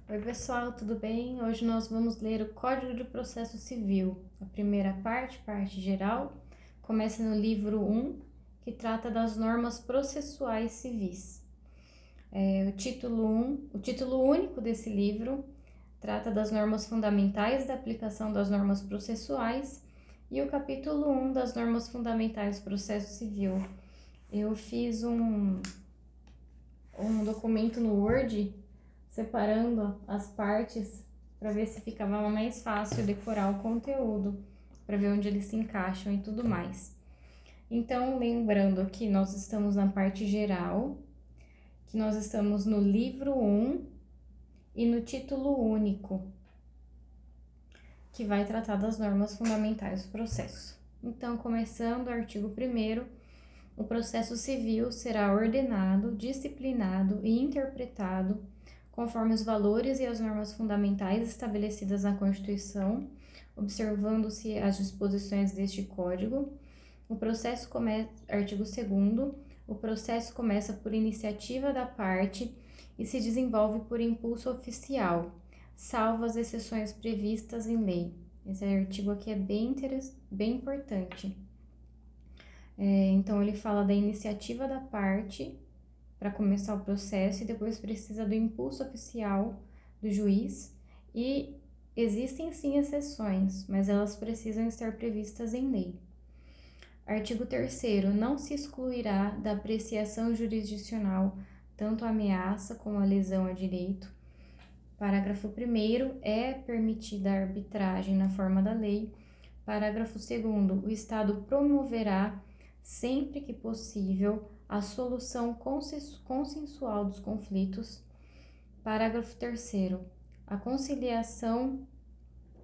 Oi, pessoal, tudo bem? Hoje nós vamos ler o Código de Processo Civil. A primeira parte geral, começa no livro 1, que trata das normas processuais civis. O título único desse livro trata das normas fundamentais da aplicação das normas processuais e o capítulo 1 das normas fundamentais do processo civil. Eu fiz um documento no Word separando as partes para ver se ficava mais fácil decorar o conteúdo, para ver onde eles se encaixam e tudo mais. Então, lembrando que nós estamos na parte geral, que nós estamos no livro 1 e no título único, que vai tratar das normas fundamentais do processo. Então, começando o artigo 1º, o processo civil será ordenado, disciplinado e interpretado conforme os valores e as normas fundamentais estabelecidas na Constituição, observando-se as disposições deste Código. Artigo 2º, o processo começa por iniciativa da parte e se desenvolve por impulso oficial, salvo as exceções previstas em lei. Esse artigo aqui é bem importante. Então, ele fala da iniciativa da parte para começar o processo e depois precisa do impulso oficial do juiz e existem sim exceções, mas elas precisam estar previstas em lei. Artigo 3º, não se excluirá da apreciação jurisdicional tanto a ameaça como a lesão a direito. Parágrafo 1º, é permitida a arbitragem na forma da lei. Parágrafo 2º, o Estado promoverá, sempre que possível, a solução consensual dos conflitos. Parágrafo 3º, a conciliação,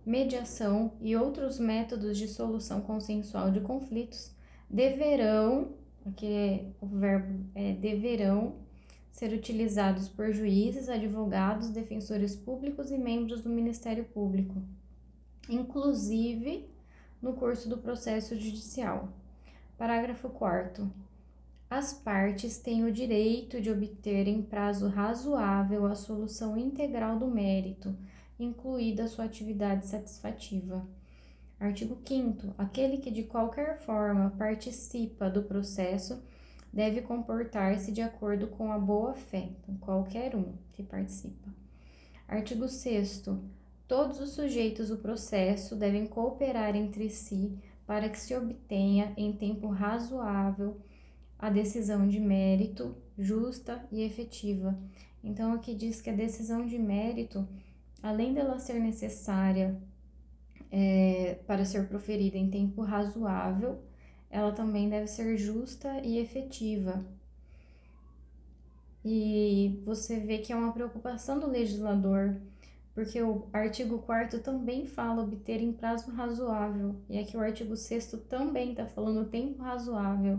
mediação e outros métodos de solução consensual de conflitos deverão, aqui o verbo é deverão, ser utilizados por juízes, advogados, defensores públicos e membros do Ministério Público, inclusive no curso do processo judicial. Parágrafo 4º. As partes têm o direito de obter em prazo razoável a solução integral do mérito, incluída sua atividade satisfativa. Artigo 5º. Aquele que de qualquer forma participa do processo deve comportar-se de acordo com a boa-fé, então, qualquer um que participa. Artigo 6º. Todos os sujeitos do processo devem cooperar entre si para que se obtenha em tempo razoável a decisão de mérito justa e efetiva. Então, aqui diz que a decisão de mérito, além dela ser necessária para ser proferida em tempo razoável, ela também deve ser justa e efetiva. E você vê que é uma preocupação do legislador, porque o artigo 4º também fala obter em prazo razoável, e aqui o artigo 6º também está falando tempo razoável.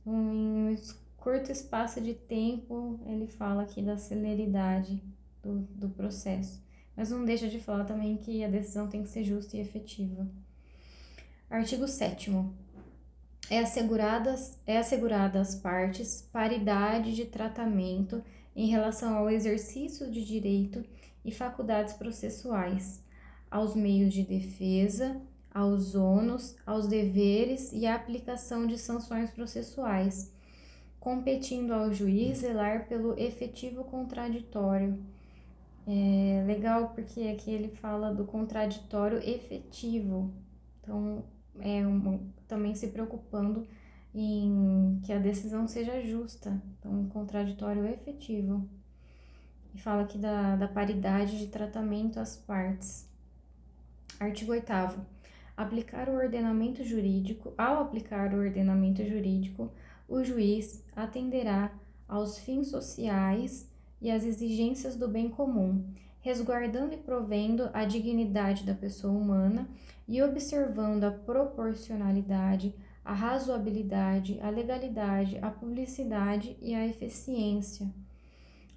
Em um curto espaço de tempo, ele fala aqui da celeridade do processo. Mas não deixa de falar também que a decisão tem que ser justa e efetiva. Artigo 7º. É assegurada às partes paridade de tratamento em relação ao exercício de direito e faculdades processuais, aos meios de defesa, aos ônus, aos deveres e à aplicação de sanções processuais, competindo ao juiz zelar pelo efetivo contraditório. É legal porque aqui ele fala do contraditório efetivo, então também se preocupando em que a decisão seja justa, então um contraditório efetivo. E fala aqui da paridade de tratamento às partes. Artigo 8º. Ao aplicar o ordenamento jurídico, o juiz atenderá aos fins sociais e às exigências do bem comum, resguardando e provendo a dignidade da pessoa humana e observando a proporcionalidade, a razoabilidade, a legalidade, a publicidade e a eficiência.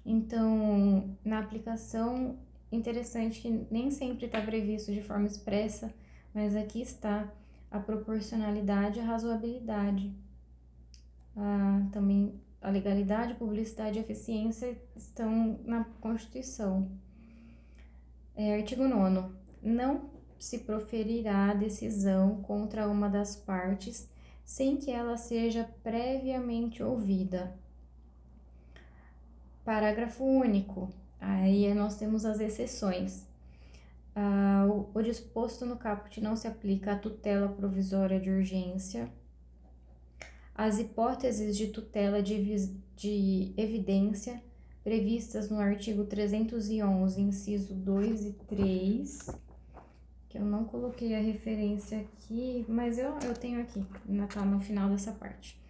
Então, na aplicação, interessante que nem sempre está previsto de forma expressa, mas aqui está a proporcionalidade e a razoabilidade. Também a legalidade, publicidade e eficiência estão na Constituição. Artigo 9º. Não se proferirá decisão contra uma das partes sem que ela seja previamente ouvida. Parágrafo único. Aí nós temos as exceções. O disposto no caput não se aplica à tutela provisória de urgência. As hipóteses de tutela de evidência previstas no artigo 311, inciso 2 e 3, que eu não coloquei a referência aqui, mas eu tenho aqui, tá no final dessa parte.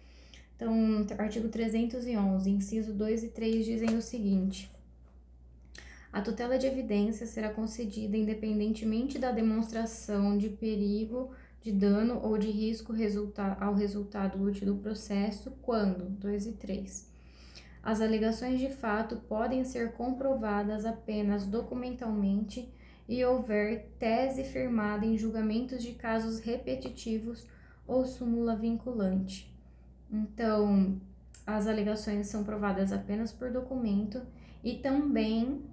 Então, artigo 311, inciso 2 e 3 dizem o seguinte: a tutela de evidência será concedida independentemente da demonstração de perigo, de dano ou de risco ao resultado útil do processo, quando, 2 e 3. As alegações de fato podem ser comprovadas apenas documentalmente e houver tese firmada em julgamentos de casos repetitivos ou súmula vinculante. Então, as alegações são provadas apenas por documento e também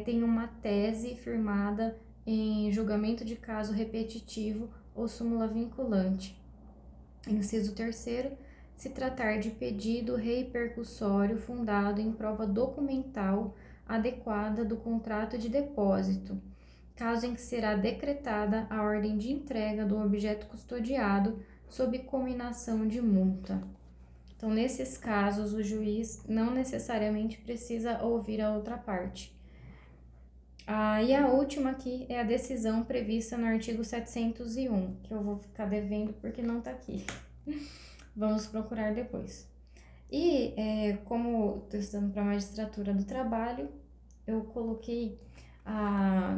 tem uma tese firmada em julgamento de caso repetitivo ou súmula vinculante. Inciso 3º, se tratar de pedido repercussório fundado em prova documental adequada do contrato de depósito, caso em que será decretada a ordem de entrega do objeto custodiado sob cominação de multa. Então, nesses casos, o juiz não necessariamente precisa ouvir a outra parte. E a última aqui é a decisão prevista no artigo 701, que eu vou ficar devendo porque não está aqui. Vamos procurar depois. E como estou estudando para a magistratura do trabalho, eu coloquei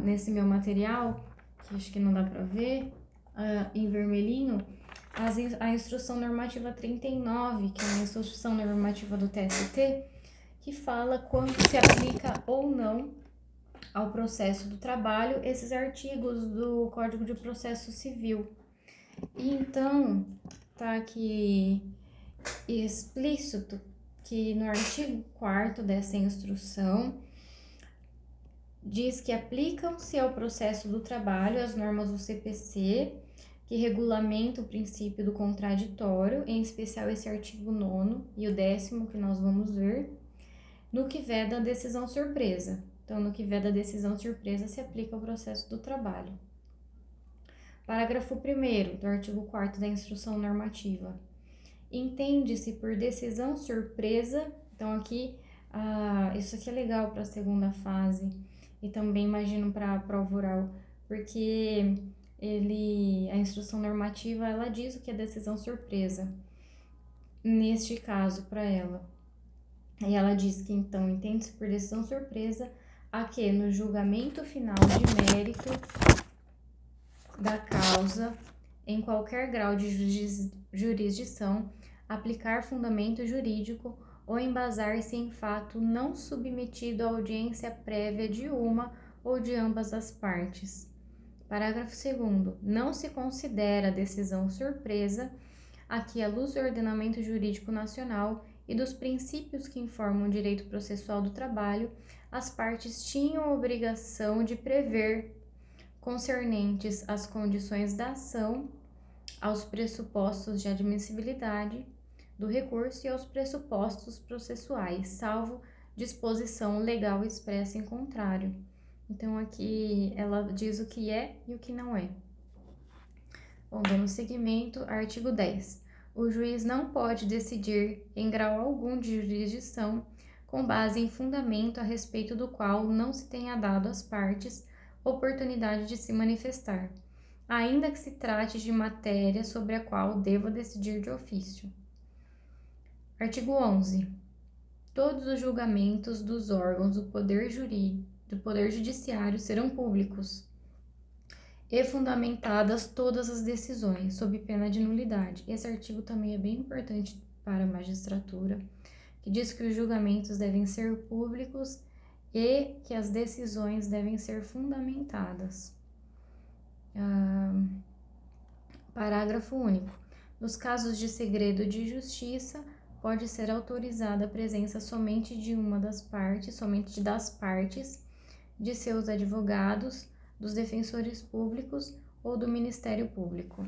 nesse meu material, que acho que não dá para ver, em vermelhinho, a instrução normativa 39, que é a instrução normativa do TST, que fala quando se aplica ou não ao processo do trabalho esses artigos do Código de Processo Civil. E então, tá aqui explícito que no artigo 4º dessa instrução diz que aplicam-se ao processo do trabalho as normas do CPC, que regulamenta o princípio do contraditório, em especial esse artigo 9º e o 10º que nós vamos ver, no que veda a decisão surpresa. Então, no que veda a decisão surpresa, se aplica ao processo do trabalho. Parágrafo 1º do artigo 4º da instrução normativa. Entende-se por decisão surpresa, então aqui, isso aqui é legal para a segunda fase e também imagino para a prova oral, porque a instrução normativa, ela diz o que é decisão surpresa, neste caso, para ela. E ela diz que, então, entende-se por decisão surpresa a que, no julgamento final de mérito da causa, em qualquer grau de jurisdição, aplicar fundamento jurídico ou embasar-se em fato não submetido à audiência prévia de uma ou de ambas as partes. Parágrafo 2º. Não se considera decisão surpresa a que, à luz do ordenamento jurídico nacional e dos princípios que informam o direito processual do trabalho, as partes tinham obrigação de prever, concernentes às condições da ação, aos pressupostos de admissibilidade do recurso e aos pressupostos processuais, salvo disposição legal expressa em contrário. Então, aqui ela diz o que é e o que não é. Bom, dando seguimento, artigo 10. O juiz não pode decidir, em grau algum de jurisdição, com base em fundamento a respeito do qual não se tenha dado às partes oportunidade de se manifestar, ainda que se trate de matéria sobre a qual deva decidir de ofício. Artigo 11. Todos os julgamentos dos órgãos do Poder Judiciário serão públicos e fundamentadas todas as decisões, sob pena de nulidade. Esse artigo também é bem importante para a magistratura, que diz que os julgamentos devem ser públicos e que as decisões devem ser fundamentadas. Parágrafo único. Nos casos de segredo de justiça, pode ser autorizada a presença somente das partes, de seus advogados, dos defensores públicos ou do Ministério Público.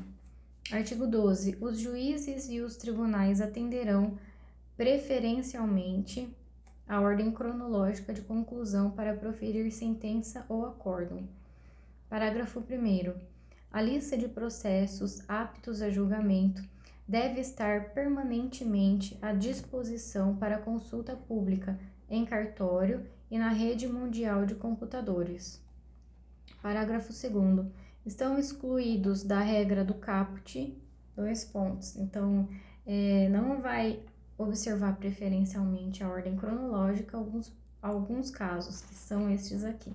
Artigo 12. Os juízes e os tribunais atenderão preferencialmente a ordem cronológica de conclusão para proferir sentença ou acórdão. Parágrafo 1º. A lista de processos aptos a julgamento deve estar permanentemente à disposição para consulta pública em cartório e na rede mundial de computadores. Parágrafo 2º. Estão excluídos da regra do caput 2 pontos. Então, não vai observar preferencialmente a ordem cronológica, alguns casos, que são estes aqui.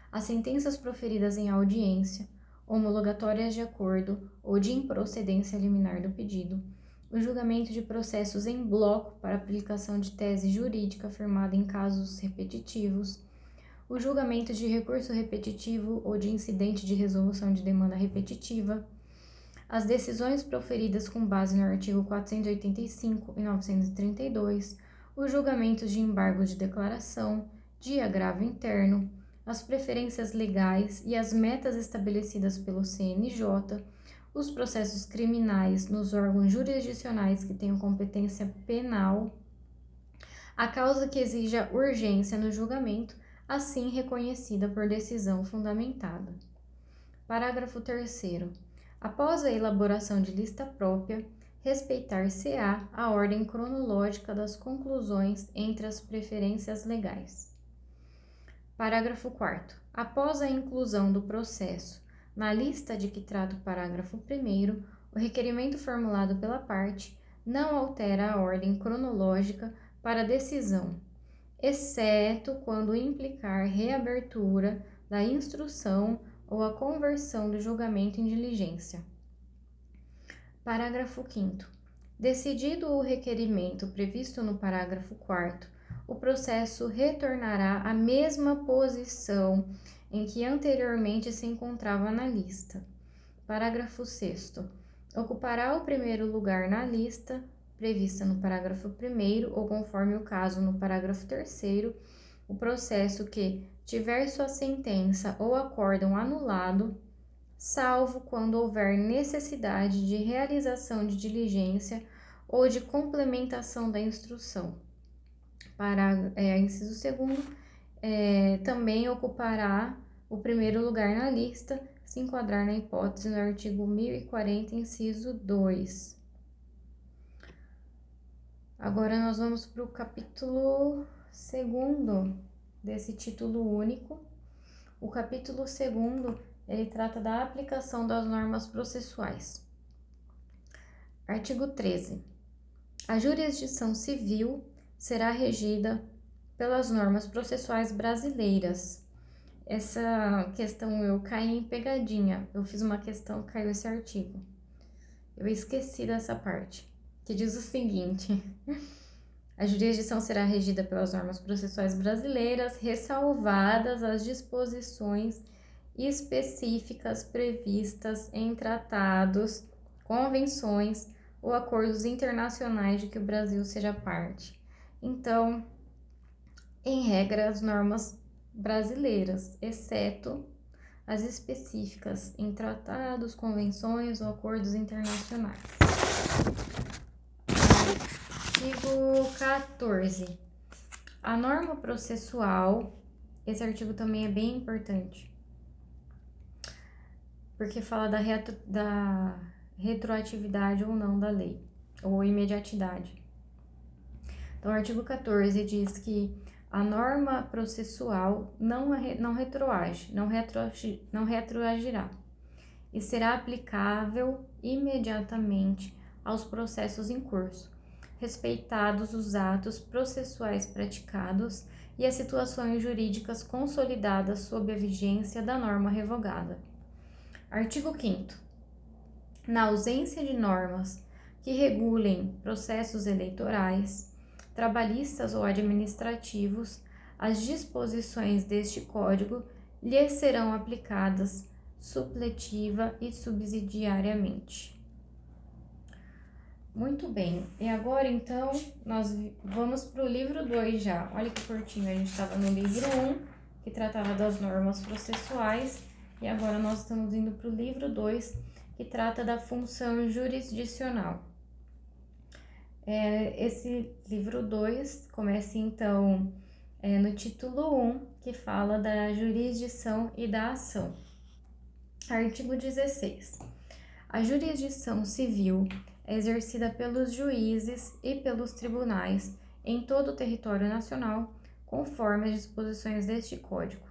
As sentenças proferidas em audiência, homologatórias de acordo ou de improcedência liminar do pedido, o julgamento de processos em bloco para aplicação de tese jurídica firmada em casos repetitivos, o julgamento de recurso repetitivo ou de incidente de resolução de demanda repetitiva, as decisões proferidas com base no artigo 485 e 932, os julgamentos de embargo de declaração, de agravo interno, as preferências legais e as metas estabelecidas pelo CNJ, os processos criminais nos órgãos jurisdicionais que tenham competência penal, a causa que exija urgência no julgamento, assim reconhecida por decisão fundamentada. Parágrafo 3º. Após a elaboração de lista própria, respeitar-se-á a ordem cronológica das conclusões entre as preferências legais. Parágrafo 4º. Após a inclusão do processo na lista de que trata o parágrafo 1º, o requerimento formulado pela parte não altera a ordem cronológica para a decisão, exceto quando implicar reabertura da instrução ou a conversão do julgamento em diligência. Parágrafo 5º. Decidido o requerimento previsto no parágrafo 4º, o processo retornará à mesma posição em que anteriormente se encontrava na lista. Parágrafo 6º. Ocupará o primeiro lugar na lista prevista no parágrafo 1º ou, conforme o caso, no parágrafo 3º, o processo que tiver sua sentença ou acórdão anulado, salvo quando houver necessidade de realização de diligência ou de complementação da instrução. Inciso 2º, também ocupará o primeiro lugar na lista, se enquadrar na hipótese no artigo 1040, inciso 2. Agora nós vamos para o capítulo 2º desse título único. O capítulo 2º, ele trata da aplicação das normas processuais. Artigo 13. A jurisdição civil será regida pelas normas processuais brasileiras. Essa questão eu caí em pegadinha. Eu fiz uma questão, caiu esse artigo. Eu esqueci dessa parte, que diz o seguinte: a jurisdição será regida pelas normas processuais brasileiras, ressalvadas as disposições específicas previstas em tratados, convenções ou acordos internacionais de que o Brasil seja parte. Então, em regra, as normas brasileiras, exceto as específicas em tratados, convenções ou acordos internacionais. Artigo 14. A norma processual, esse artigo também é bem importante, porque fala da retroatividade ou não da lei, ou imediatidade. Então, o artigo 14 diz que a norma processual não retroage, não retroagirá, e será aplicável imediatamente aos processos em curso, respeitados os atos processuais praticados e as situações jurídicas consolidadas sob a vigência da norma revogada. Artigo 5º. Na ausência de normas que regulem processos eleitorais, trabalhistas ou administrativos, as disposições deste Código lhes serão aplicadas supletiva e subsidiariamente. Muito bem, e agora então nós vamos para o livro 2 já. Olha que curtinho, a gente estava no livro 1, que tratava das normas processuais, e agora nós estamos indo para o livro 2, que trata da função jurisdicional. Esse livro 2 começa então no título 1, que fala da jurisdição e da ação. Artigo 16. A jurisdição civil é exercida pelos juízes e pelos tribunais em todo o território nacional, conforme as disposições deste Código.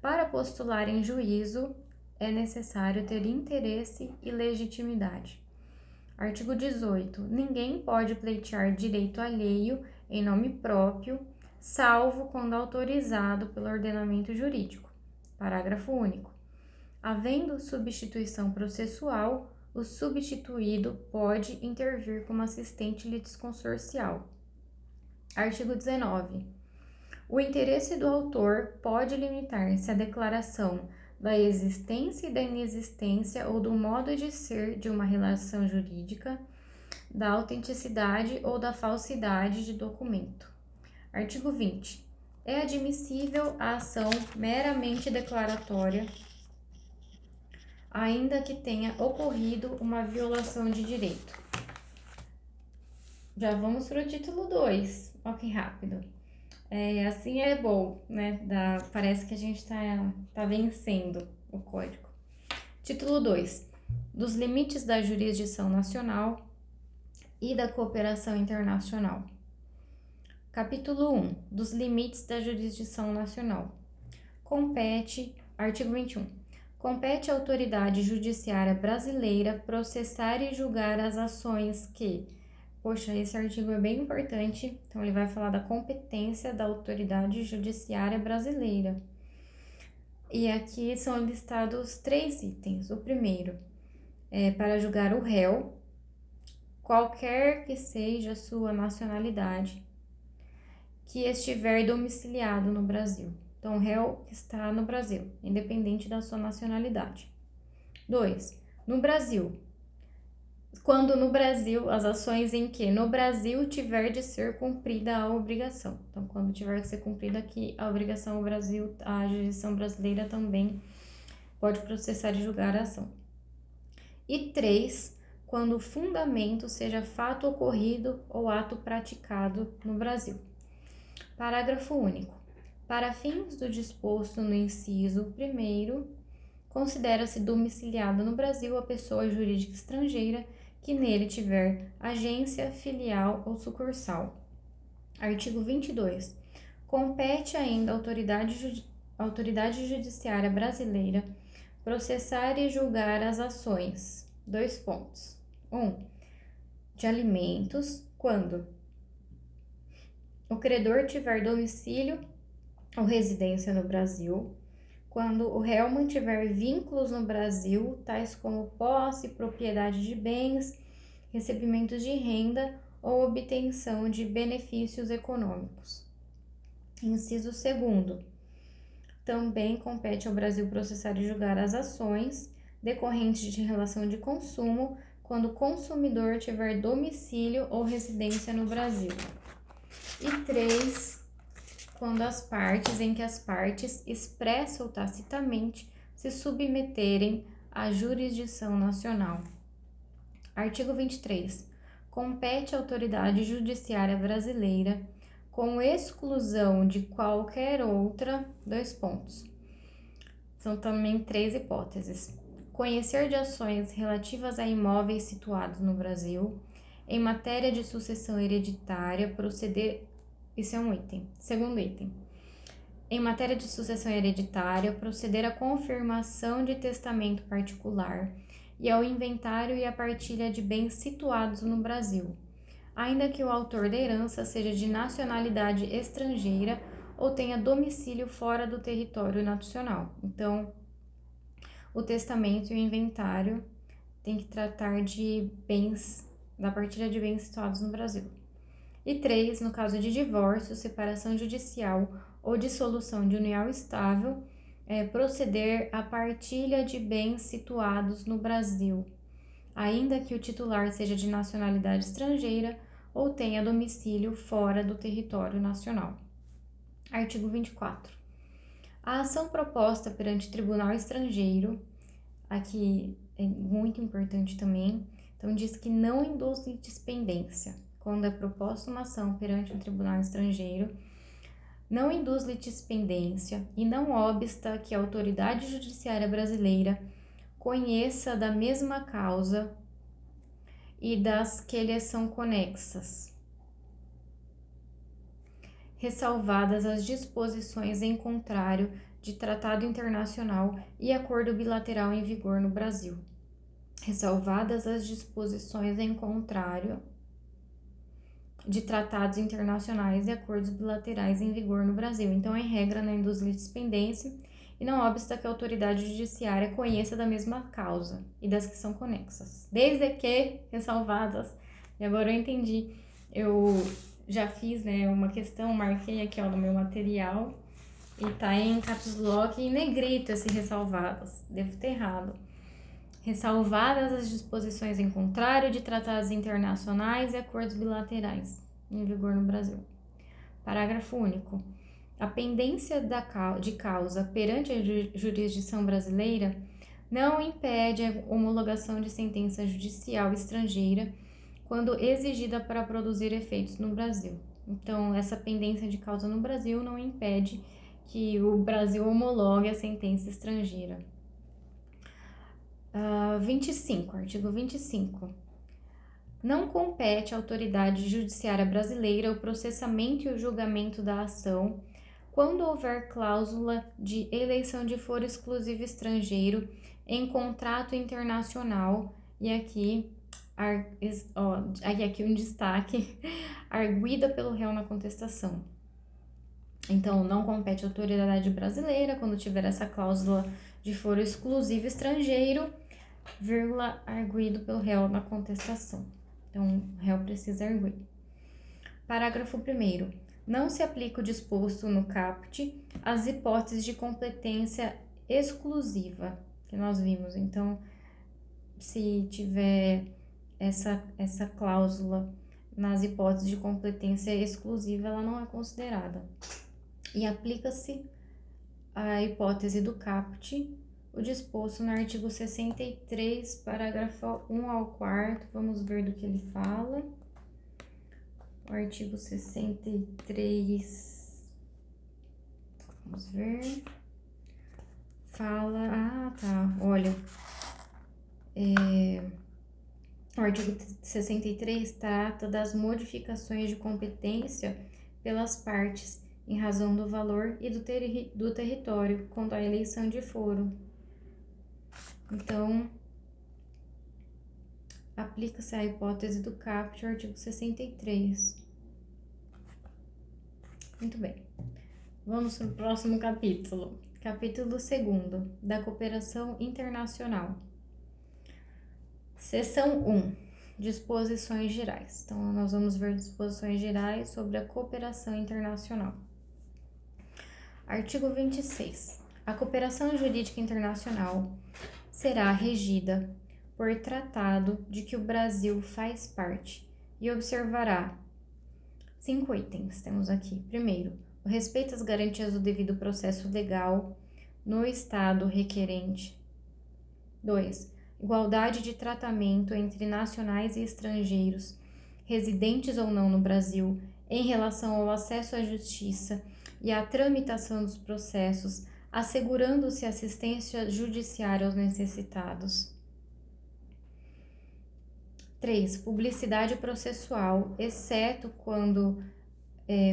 Para postular em juízo, é necessário ter interesse e legitimidade. Artigo 18. Ninguém pode pleitear direito alheio em nome próprio, salvo quando autorizado pelo ordenamento jurídico. Parágrafo único. Havendo substituição processual, o substituído pode intervir como assistente litisconsorcial. Artigo 19. O interesse do autor pode limitar-se à declaração da existência e da inexistência ou do modo de ser de uma relação jurídica, da autenticidade ou da falsidade de documento. Artigo 20. É admissível a ação meramente declaratória, ainda que tenha ocorrido uma violação de direito. Já vamos para o título 2. Ó, que rápido. Assim é bom, né? Parece que a gente tá vencendo o código. Título 2. Dos limites da jurisdição nacional e da cooperação internacional. Capítulo 1. Dos limites da jurisdição nacional. Artigo 21. Compete à autoridade judiciária brasileira processar e julgar as ações que... Poxa, esse artigo é bem importante, então ele vai falar da competência da autoridade judiciária brasileira. E aqui são listados 3 itens. O primeiro é para julgar o réu, qualquer que seja a sua nacionalidade, que estiver domiciliado no Brasil. Então, o réu que está no Brasil, independente da sua nacionalidade. 2. No Brasil. Quando no Brasil, as ações em que no Brasil tiver de ser cumprida a obrigação. Então, quando tiver que ser cumprida aqui a obrigação, o Brasil, a jurisdição brasileira também pode processar e julgar a ação. E 3, quando o fundamento seja fato ocorrido ou ato praticado no Brasil. Parágrafo único. Para fins do disposto no inciso 1º, considera-se domiciliada no Brasil a pessoa jurídica estrangeira que nele tiver agência, filial ou sucursal. Artigo 22. Compete ainda à autoridade judiciária brasileira processar e julgar as ações. 2 pontos. 1. De alimentos, quando o credor tiver domicílio ou residência no Brasil, quando o réu mantiver vínculos no Brasil, tais como posse, propriedade de bens, recebimentos de renda ou obtenção de benefícios econômicos. Inciso 2º. Também compete ao Brasil processar e julgar as ações decorrentes de relação de consumo, quando o consumidor tiver domicílio ou residência no Brasil. E 3. Quando em que as partes, expressa ou tacitamente, se submeterem à jurisdição nacional. Artigo 23. Compete à autoridade judiciária brasileira, com exclusão de qualquer outra... 2 pontos. São também 3 hipóteses. Conhecer de ações relativas a imóveis situados no Brasil, em matéria de sucessão hereditária, proceder... Isso é um item. Segundo item. Em matéria de sucessão hereditária, proceder à confirmação de testamento particular e ao inventário e à partilha de bens situados no Brasil, ainda que o autor da herança seja de nacionalidade estrangeira ou tenha domicílio fora do território nacional. Então, o testamento e o inventário tem que tratar de bens, da partilha de bens situados no Brasil. E 3, no caso de divórcio, separação judicial ou dissolução de união estável, proceder à partilha de bens situados no Brasil, ainda que o titular seja de nacionalidade estrangeira ou tenha domicílio fora do território nacional. Artigo 24. A ação proposta perante tribunal estrangeiro, aqui é muito importante também, então diz que não induz litispendência. Quando é proposta uma ação perante um tribunal estrangeiro, não induz litispendência e não obsta que a autoridade judiciária brasileira conheça da mesma causa e das que lhes são conexas, ressalvadas as disposições em contrário de tratado internacional e acordo bilateral em vigor no Brasil. Ressalvadas as disposições em contrário de tratados internacionais e acordos bilaterais em vigor no Brasil. Então, em regra, não induz litispendência e não obsta que a autoridade judiciária conheça da mesma causa e das que são conexas, desde que ressalvadas. E agora eu entendi, eu já fiz, né, uma questão, marquei aqui, ó, no meu material, e tá em caps lock e em negrito esse ressalvadas, devo ter errado. Ressalvadas as disposições em contrário de tratados internacionais e acordos bilaterais em vigor no Brasil. Parágrafo único. A pendência de causa perante a jurisdição brasileira não impede a homologação de sentença judicial estrangeira quando exigida para produzir efeitos no Brasil. Então, essa pendência de causa no Brasil não impede que o Brasil homologue a sentença estrangeira. 25, artigo 25. Não compete à autoridade judiciária brasileira o processamento e o julgamento da ação quando houver cláusula de eleição de foro exclusivo estrangeiro em contrato internacional, e aqui um destaque, arguida pelo réu na contestação. Então, não compete à autoridade brasileira quando tiver essa cláusula de foro exclusivo estrangeiro, vírgula, arguido pelo réu na contestação. Então, o réu precisa arguir. Parágrafo 1º. Não se aplica o disposto no caput às hipóteses de competência exclusiva que nós vimos. Então, se tiver essa cláusula nas hipóteses de competência exclusiva, ela não é considerada. E aplica-se a hipótese do caput o disposto no artigo 63, parágrafo 1 ao 4º. Vamos ver do que ele fala. O artigo 63, vamos ver, fala, olha, o artigo 63 trata das modificações de competência pelas partes em razão do valor e do território quanto à eleição de foro. Então, aplica-se a hipótese do caput, o artigo 63. Muito bem. Vamos para o próximo capítulo. Capítulo 2º, da cooperação internacional. Seção 1, disposições gerais. Então, nós vamos ver disposições gerais sobre a cooperação internacional. Artigo 26. A cooperação jurídica internacional será regida por tratado de que o Brasil faz parte e observará 5 itens, temos aqui. Primeiro, o respeito às garantias do devido processo legal no Estado requerente. 2. Igualdade de tratamento entre nacionais e estrangeiros, residentes ou não no Brasil, em relação ao acesso à justiça e à tramitação dos processos, assegurando-se assistência judiciária aos necessitados. 3. Publicidade processual, exceto quando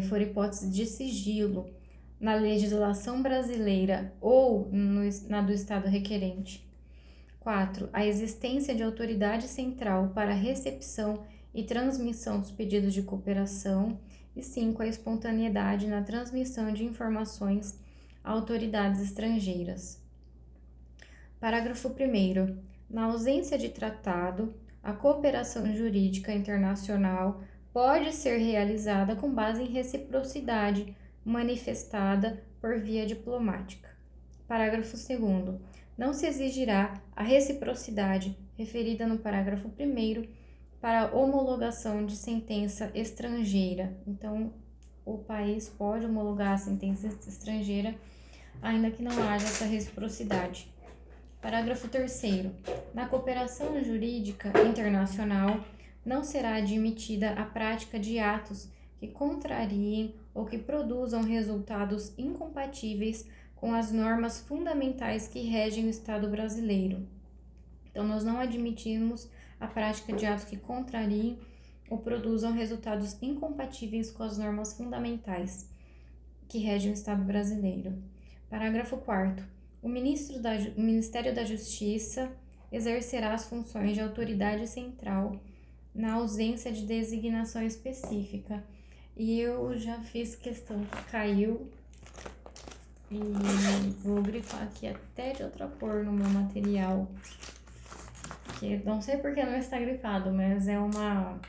for hipótese de sigilo na legislação brasileira ou na do Estado requerente. 4. A existência de autoridade central para a recepção e transmissão dos pedidos de cooperação. E 5. A espontaneidade na transmissão de informações a autoridades estrangeiras. Parágrafo 1º. Na ausência de tratado, a cooperação jurídica internacional pode ser realizada com base em reciprocidade manifestada por via diplomática. Parágrafo 2º. Não se exigirá a reciprocidade referida no parágrafo 1º para homologação de sentença estrangeira. Então, o país pode homologar a sentença estrangeira ainda que não haja essa reciprocidade. Parágrafo 3º. Na cooperação jurídica internacional, não será admitida a prática de atos que contrariem ou que produzam resultados incompatíveis com as normas fundamentais que regem o Estado brasileiro. Então, nós não admitimos a prática de atos que contrariem ou produzam resultados incompatíveis com as normas fundamentais que regem o Estado brasileiro. Parágrafo 4º. O Ministério da Justiça exercerá as funções de autoridade central na ausência de designação específica. E eu já fiz questão que caiu e vou grifar aqui até de outra cor no meu material, que não sei porque não está grifado, mas é uma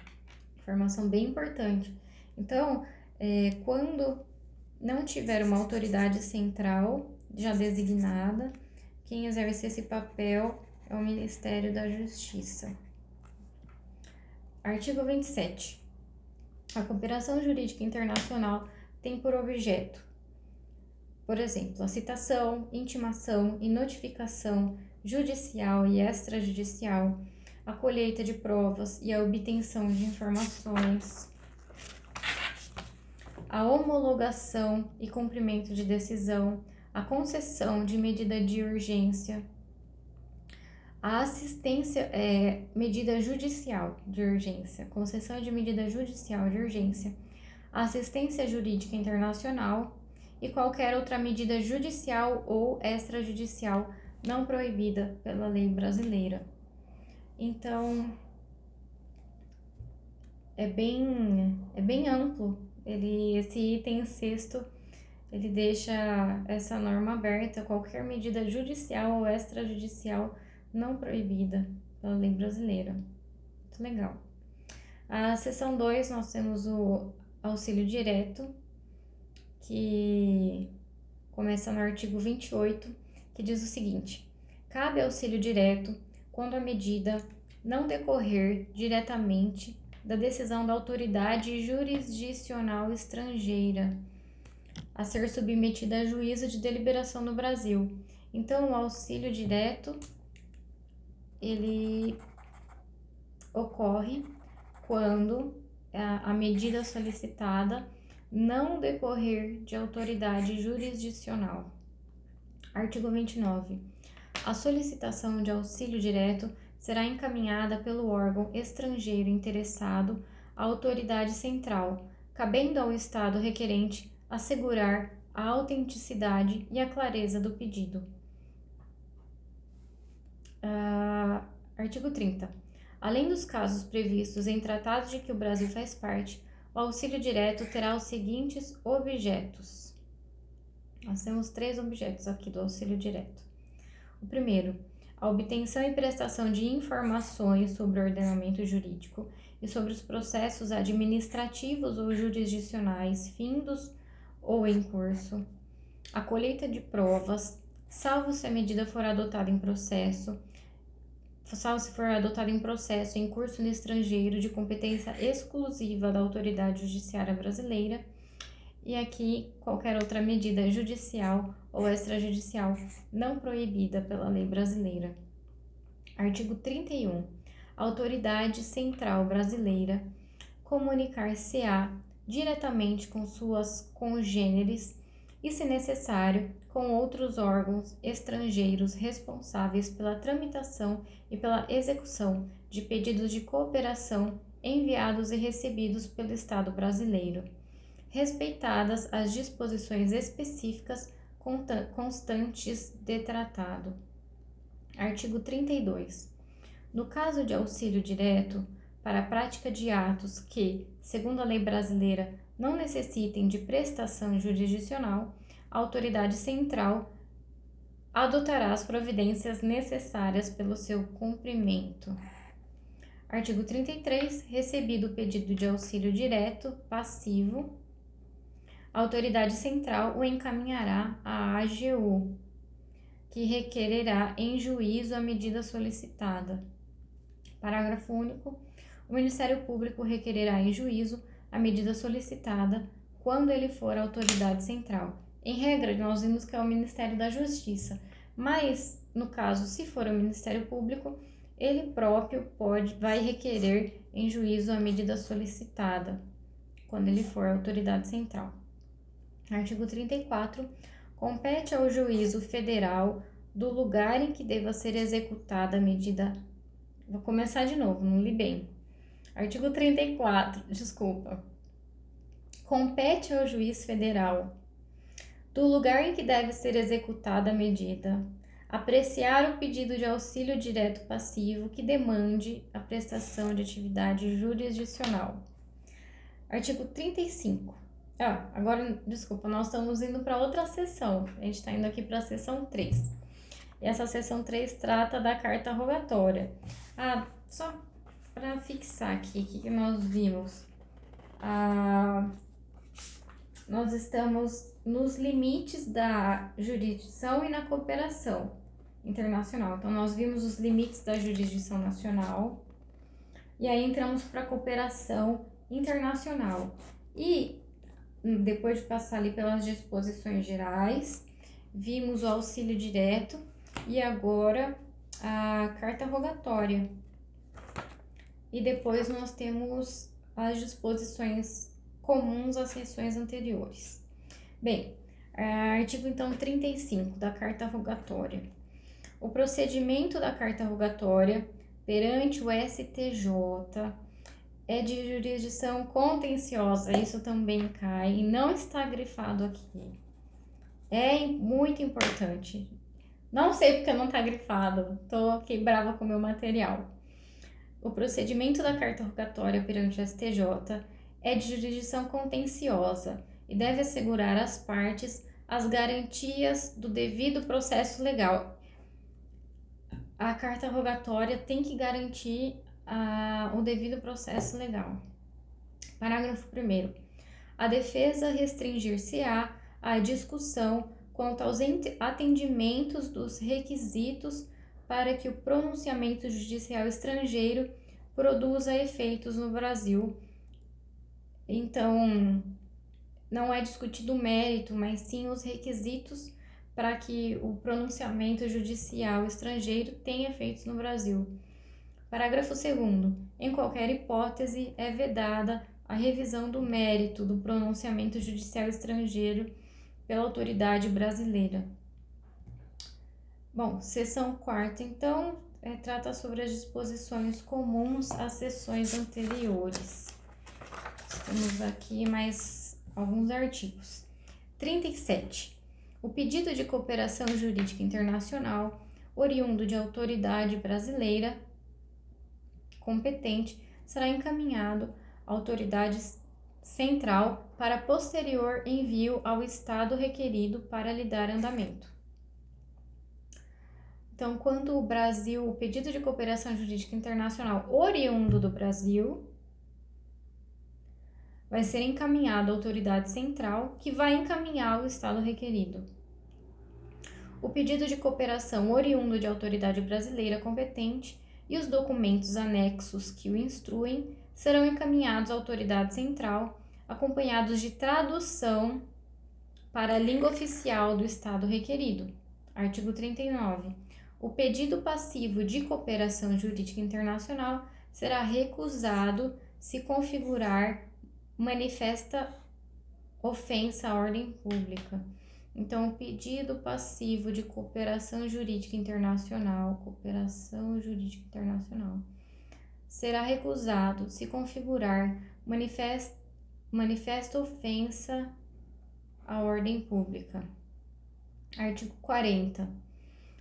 informação bem importante. Então, quando não tiver uma autoridade central já designada, quem exerce esse papel é o Ministério da Justiça. Artigo 27. A cooperação jurídica internacional tem por objeto, por exemplo, a citação, intimação e notificação judicial e extrajudicial, a colheita de provas e a obtenção de informações, a homologação e cumprimento de decisão, a concessão de medida de urgência, a assistência, medida judicial de urgência, concessão de medida judicial de urgência, a assistência jurídica internacional e qualquer outra medida judicial ou extrajudicial não proibida pela lei brasileira. Então, é bem amplo. Esse item 6º, ele deixa essa norma aberta, qualquer medida judicial ou extrajudicial não proibida pela lei brasileira. Muito legal. A seção 2, nós temos o auxílio direto, que começa no artigo 28, que diz o seguinte: cabe auxílio direto quando a medida não decorrer diretamente da decisão da autoridade jurisdicional estrangeira a ser submetida a juízo de deliberação no Brasil. Então, o auxílio direto, ele ocorre quando a medida solicitada não decorrer de autoridade jurisdicional. Artigo 29. A solicitação de auxílio direto será encaminhada pelo órgão estrangeiro interessado à autoridade central, cabendo ao Estado requerente assegurar a autenticidade e a clareza do pedido. Artigo 30. Além dos casos previstos em tratados de que o Brasil faz parte, o auxílio direto terá os seguintes objetos. Nós temos 3 objetos aqui do auxílio direto. O primeiro, a obtenção e prestação de informações sobre o ordenamento jurídico e sobre os processos administrativos ou jurisdicionais findos ou em curso, a colheita de provas, salvo se a medida for adotada em processo, em curso no estrangeiro de competência exclusiva da autoridade judiciária brasileira, e aqui qualquer outra medida judicial ou extrajudicial não proibida pela lei brasileira. Artigo 31. A autoridade central brasileira comunicar-se-á diretamente com suas congêneres e, se necessário, com outros órgãos estrangeiros responsáveis pela tramitação e pela execução de pedidos de cooperação enviados e recebidos pelo Estado brasileiro, respeitadas as disposições específicas constantes de tratado. Artigo 32. No caso de auxílio direto, para a prática de atos que, segundo a lei brasileira, não necessitem de prestação jurisdicional, a autoridade central adotará as providências necessárias pelo seu cumprimento. Artigo 33. Recebido o pedido de auxílio direto passivo, a autoridade central o encaminhará à AGU, que requererá em juízo a medida solicitada. Parágrafo único. O Ministério Público requererá em juízo a medida solicitada quando ele for a autoridade central, Em regra, nós vimos que é o Ministério da Justiça, mas, no caso, se for o Ministério Público, ele próprio vai requerer em juízo a medida solicitada, quando ele for a autoridade central. Artigo 34. Compete ao juízo federal do lugar em que deva ser executada a medida. Vou começar de novo, não li bem. Artigo 34, desculpa. Compete ao juiz federal do lugar em que deve ser executada a medida, apreciar o pedido de auxílio direto passivo que demande a prestação de atividade jurisdicional. Artigo 35. Agora, desculpa, nós estamos indo para outra seção. A gente está indo aqui para a seção 3. E essa seção 3 trata da carta rogatória. Só para fixar aqui, o que nós vimos? Nós estamos nos limites da jurisdição e na cooperação internacional. Então, nós vimos os limites da jurisdição nacional e aí entramos para a cooperação internacional. E depois de passar ali pelas disposições gerais, vimos o auxílio direto e agora a carta rogatória. E depois nós temos as disposições comuns às sessões anteriores. Bem, artigo então 35 da carta rogatória. O procedimento da carta rogatória perante o STJ é de jurisdição contenciosa, isso também cai e não está grifado aqui. É muito importante. Não sei porque não está grifado, tô aqui brava com o meu material. O procedimento da carta rogatória perante o STJ é de jurisdição contenciosa e deve assegurar às partes as garantias do devido processo legal. A carta rogatória tem que garantir o devido processo legal. Parágrafo 1º. A defesa restringir-se-á à discussão quanto aos atendimentos dos requisitos para que o pronunciamento judicial estrangeiro produza efeitos no Brasil. Então, não é discutido o mérito, mas sim os requisitos para que o pronunciamento judicial estrangeiro tenha efeitos no Brasil. Parágrafo 2º. Em qualquer hipótese, é vedada a revisão do mérito do pronunciamento judicial estrangeiro pela autoridade brasileira. Bom, seção 4ª, então, trata sobre as disposições comuns às sessões anteriores. Temos aqui mais alguns artigos. 37. O pedido de cooperação jurídica internacional, oriundo de autoridade brasileira competente, será encaminhado à autoridade central para posterior envio ao Estado requerido para lhe dar andamento. Então, quando o pedido de cooperação jurídica internacional oriundo do Brasil, vai ser encaminhado à autoridade central, que vai encaminhar ao Estado requerido. O pedido de cooperação oriundo de autoridade brasileira competente e os documentos anexos que o instruem serão encaminhados à autoridade central, acompanhados de tradução para a língua oficial do Estado requerido. Artigo 39. O pedido passivo de cooperação jurídica internacional será recusado se configurar manifesta ofensa à ordem pública. Então, o pedido passivo de cooperação jurídica internacional, será recusado se configurar manifesta ofensa à ordem pública. Artigo 40.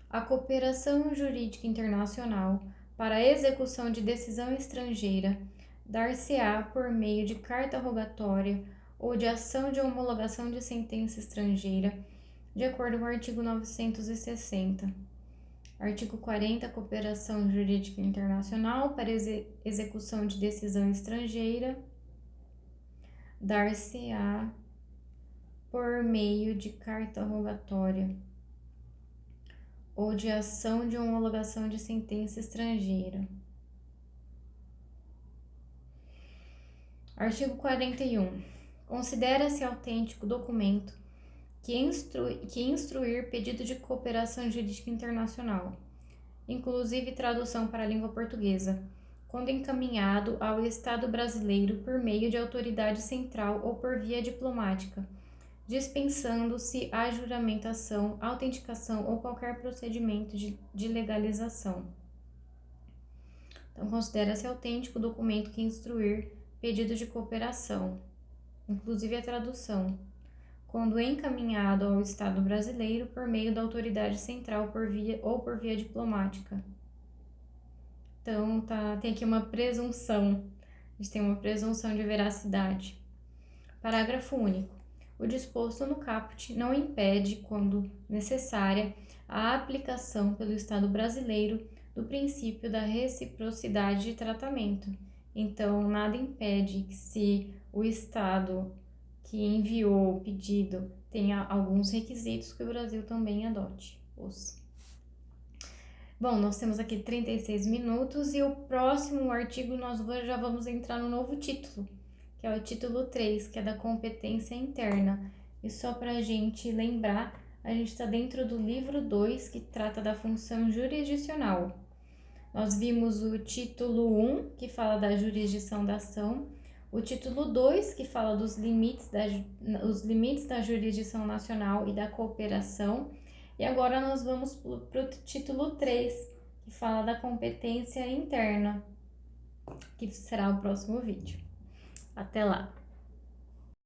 A cooperação jurídica internacional para a execução de decisão estrangeira dar-se-á por meio de carta rogatória ou de ação de homologação de sentença estrangeira, de acordo com o artigo 960. Artigo 40. Cooperação jurídica internacional para execução de decisão estrangeira dar-se-á por meio de carta rogatória ou de ação de homologação de sentença estrangeira. Artigo 41. Considera-se autêntico documento que instruir pedido de cooperação jurídica internacional, inclusive tradução para a língua portuguesa, quando encaminhado ao Estado brasileiro por meio de autoridade central ou por via diplomática, dispensando-se a juramentação, autenticação ou qualquer procedimento de legalização. Então, considera-se autêntico o documento que instruir pedido de cooperação, inclusive a tradução, quando encaminhado ao Estado brasileiro por meio da autoridade central por via diplomática. Então, tem aqui uma presunção, a gente tem uma presunção de veracidade. Parágrafo único. O disposto no caput não impede, quando necessária, a aplicação pelo Estado brasileiro do princípio da reciprocidade de tratamento. Então, nada impede que, se o Estado que enviou o pedido tenha alguns requisitos, que o Brasil também adote os. Bom, nós temos aqui 36 minutos e o próximo artigo nós já vamos entrar no novo título, que é o título 3, que é da competência interna. E só para a gente lembrar, a gente está dentro do livro 2, que trata da função jurisdicional. Nós vimos o título 1, que fala da jurisdição da ação, o título 2, que fala dos limites da jurisdição nacional e da cooperação, e agora nós vamos para o título 3, que fala da competência interna, que será o próximo vídeo. Até lá!